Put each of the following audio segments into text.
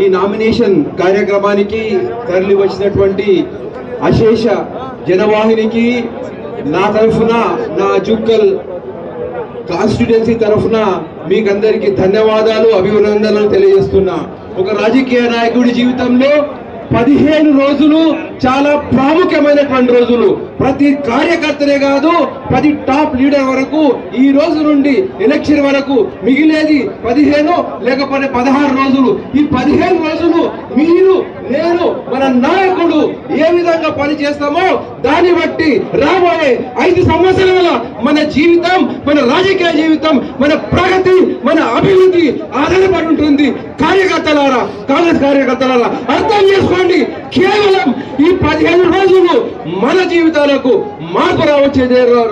ఈ నామినేషన్ కార్యక్రమానికి తరలి వచ్చినటువంటి అశేష జనవాహినికి నా తరఫున, నా జుక్కల్ కాన్స్టిట్యుయెన్సీ తరఫున మీకందరికీ ధన్యవాదాలు, అభినందనలు తెలియజేస్తున్నా. ఒక రాజకీయ నాయకుడి జీవితంలో 15 రోజులు చాలా ప్రాముఖ్యమైనటువంటి రోజులు. ప్రతి కార్యకర్తనే కాదు, ప్రతి టాప్ లీడర్ వరకు ఈ రోజు నుండి ఎలక్షన్ వరకు మిగిలేది 15 లేకపోతే 16 రోజులు. ఈ 15 రోజులు మీరు, నేను, మన నాయకుడు ఏ విధంగా పని చేస్తామో దాన్ని బట్టి రాబోయే 5 సంవత్సరాల మన జీవితం, మన రాజకీయ జీవితం, మన ప్రగతి, మన అభివృద్ధి ఆధారపడి ఉంటుంది. కార్యకర్తలారా, కాంగ్రెస్ కార్యకర్తలారా అర్థం చేసుకోండి. కేవలం ఈ 15 రోజులు మన జీవితాలకు మార్పు రావచ్చే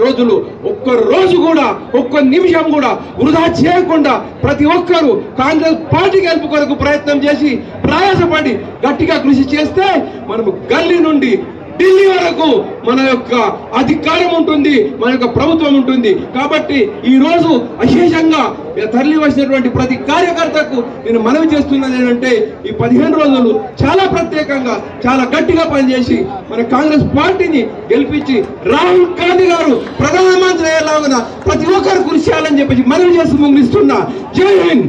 రోజులు. ఒక్క రోజు కూడా, ఒక్క నిమిషం కూడా వృధా చేయకుండా ప్రతి ఒక్కరూ కాంగ్రెస్ పార్టీ గెలుపు కొరకు ప్రయత్నం చేసి ప్రయాసపడి గట్టిగా కృషి చేస్తే మనము గల్లీ నుండి ఢిల్లీ వరకు మన యొక్క అధికారం ఉంటుంది, మన యొక్క ప్రభుత్వం ఉంటుంది. కాబట్టి ఈ రోజు అశేషంగా తరలి వచ్చినటువంటి ప్రతి కార్యకర్తకు నేను మనవి చేస్తున్నది ఏంటంటే, ఈ 15 రోజులు చాలా ప్రత్యేకంగా, చాలా గట్టిగా పనిచేసి మన కాంగ్రెస్ పార్టీని గెలిపించి రాహుల్ గాంధీ గారు ప్రధానమంత్రి అయ్యేలాగా ప్రతి ఒక్కరు కృషి చేయాలని చెప్పేసి మనవి చేస్తూ ముగిస్తున్నా. జై హింద్.